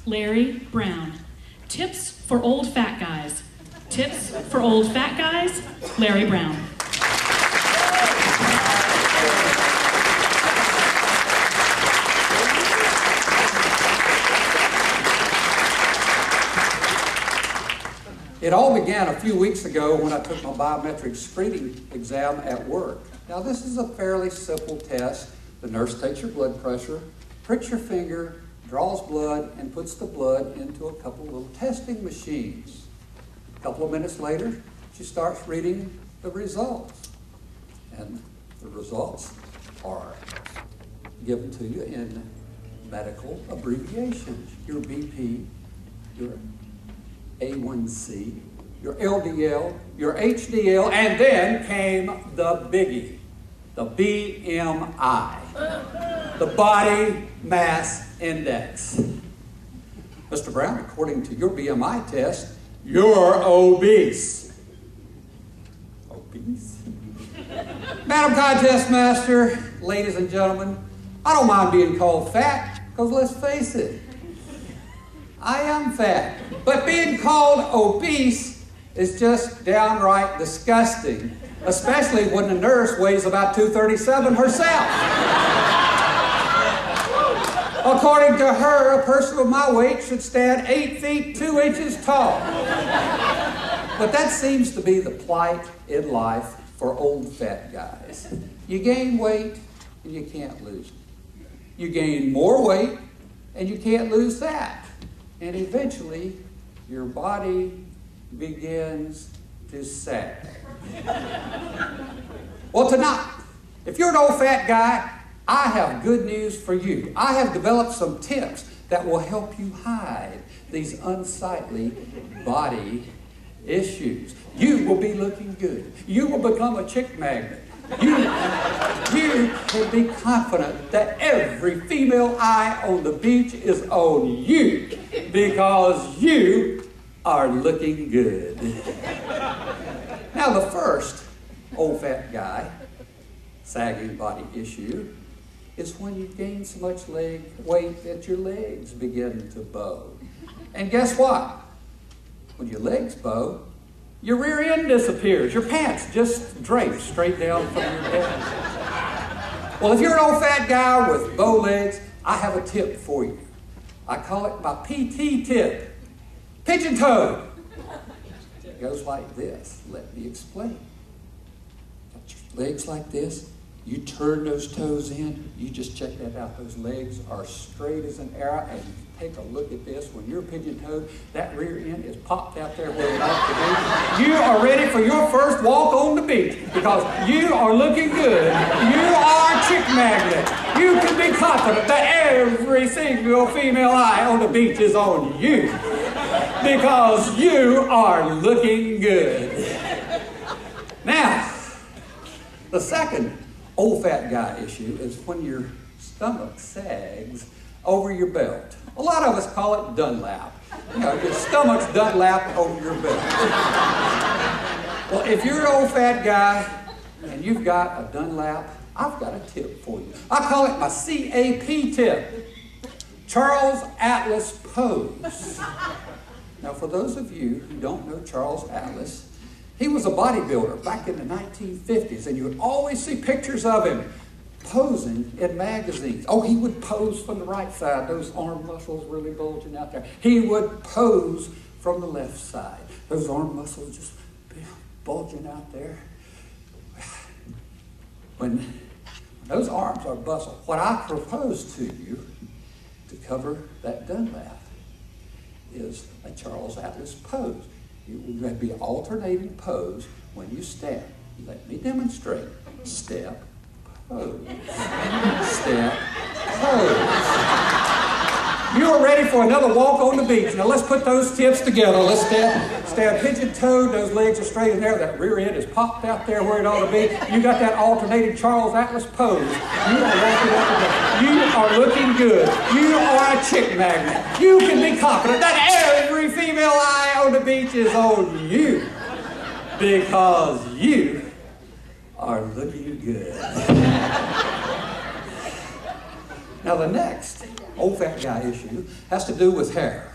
Larry Brown. Tips for old fat guys. Tips for old fat guys, Larry Brown. It all began a few weeks ago when I took my biometric screening exam at work. Now this is a fairly simple test. The nurse takes your blood pressure, pricks your finger, draws blood, and puts the blood into a couple of little testing machines. A couple of minutes later, she starts reading the results. And the results are given to you in medical abbreviations. Your BP, your A1C, your LDL, your HDL, and then came the biggie, the BMI, the Body Mass Index. Mr. Brown, according to your BMI test, you're obese. Obese? Madam Contest Master, ladies and gentlemen, I don't mind being called fat, because let's face it, I am fat. But being called obese is just downright disgusting, especially when the nurse weighs about 237 herself. According to her, a person of my weight should stand 8 feet 2 inches tall. But that seems to be the plight in life for old fat guys. You gain weight and you can't lose it. You gain more weight and you can't lose that. And eventually, your body begins to sag. Well, tonight, if you're an old fat guy, I have good news for you. I have developed some tips that will help you hide these unsightly body issues. You will be looking good. You will become a chick magnet. You can be confident that every female eye on the beach is on you because you are looking good. Now, the first old fat guy sagging body issue is when you gain so much leg weight that your legs begin to bow. And guess what? When your legs bow, your rear end disappears. Your pants just drape straight down from your head. Well, if you're an old fat guy with bow legs, I have a tip for you. I call it my PT tip. Pigeon toe. It goes like this. Let me explain. Got your legs like this. You turn those toes in. You just check that out. Those legs are straight as an arrow. And take a look at this. When you're pigeon-toed, that rear end is popped out there where it ought to be. You are ready for your first walk on the beach because you are looking good. You are a chick magnet. You can be confident that every single female eye on the beach is on you because you are looking good. Now, the second old fat guy issue is when your stomach sags over your belt. A lot of us call it Dunlap. You know, your stomach's Dunlap over your belt. Well, if you're an old fat guy and you've got a Dunlap, I've got a tip for you. I call it my CAP tip. Charles Atlas pose. Now, for those of you who don't know Charles Atlas, he was a bodybuilder back in the 1950s, and you would always see pictures of him posing in magazines. Oh, he would pose from the right side, those arm muscles really bulging out there. He would pose from the left side, those arm muscles just bulging out there. When those arms are bustled, what I propose to you to cover that Dunlap is a Charles Atlas pose. It will be an alternating pose when you step. Let me demonstrate. Step, pose. Step, pose. You are ready for another walk on the beach. Now let's put those tips together. Let's stand pigeon-toed. Those legs are straight in there. That rear end is popped out there where it ought to be. You got that alternating Charles Atlas pose. You are walking up and down. You are looking good. You are a chick magnet. You can be confident that every female eye on the beach is on you because you are looking good. Now the next old fat guy issue has to do with hair.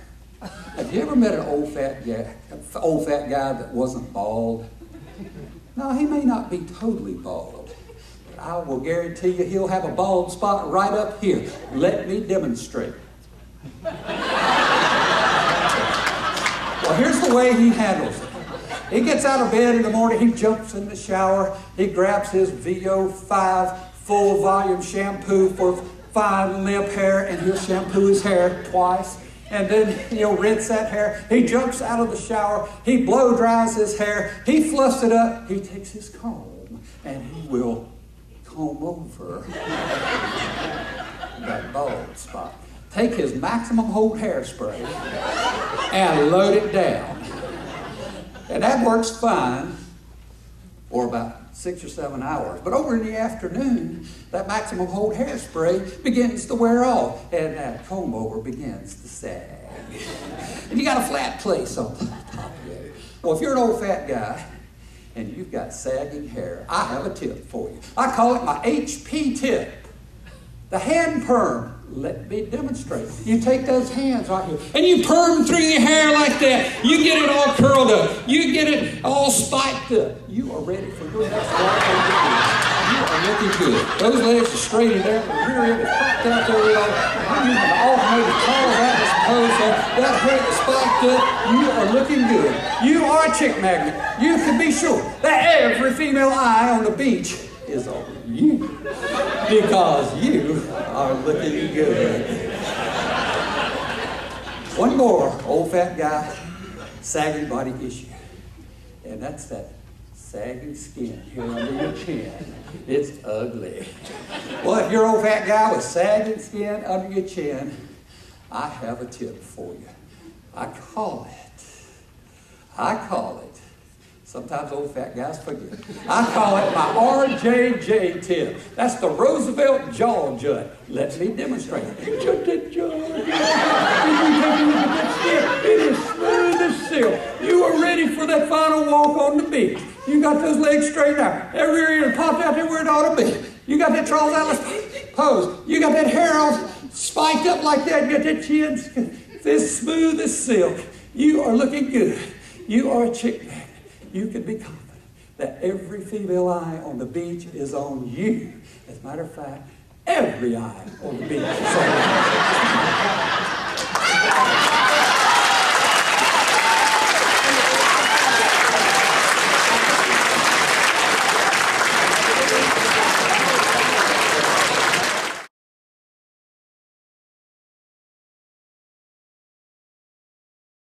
Have you ever met an old fat guy that wasn't bald? No, he may not be totally bald, but I will guarantee you he'll have a bald spot right up here. Let me demonstrate. Well, here's the way he handles it. He gets out of bed in the morning, he jumps in the shower, he grabs his VO5 full volume shampoo for fine limp hair, and he'll shampoo his hair twice. And then he'll rinse that hair. He jumps out of the shower. He blow dries his hair. He fluffs it up. He takes his comb and he will comb over that bald spot. Take his maximum hold hairspray and load it down. And that works fine for about 6 or 7 hours. But over in the afternoon, that maximum hold hairspray begins to wear off, and that comb over begins to sag. And you got a flat place on top of it. Well, if you're an old fat guy and you've got sagging hair, I have a tip for you. I call it my HP tip. The hand perm. Let me demonstrate. You take those hands right here and you perm through your hair like that. You get it all curled up. You get it all spiked up. You are ready for your next walk on the beach. You are looking good. Those legs are straight in there. The rear end is popped out there. I'm using an alternative collar that is posed there. That hair is spiked up. You are looking good. You are a chick magnet. You can be sure that every female eye on the beach is on you, because you are looking good. One more old fat guy, sagging body issue, and that's that sagging skin here under your chin. It's ugly. Well, if you're an old fat guy with sagging skin under your chin, I have a tip for you. I call it, sometimes old fat guys forget. I call it my RJJ tip. That's the Roosevelt jaw jut. Let me demonstrate. Jut that jaw. It is smooth as silk. You are ready for that final walk on the beach. You got those legs straight out. Every ear popped out there where it ought to be. You got that Charles Atlas pose. You got that hair all spiked up like that. You got that chin as smooth as silk. You are looking good. You are a chick magnet. You can be confident that every female eye on the beach is on you. As a matter of fact, every eye on the beach is on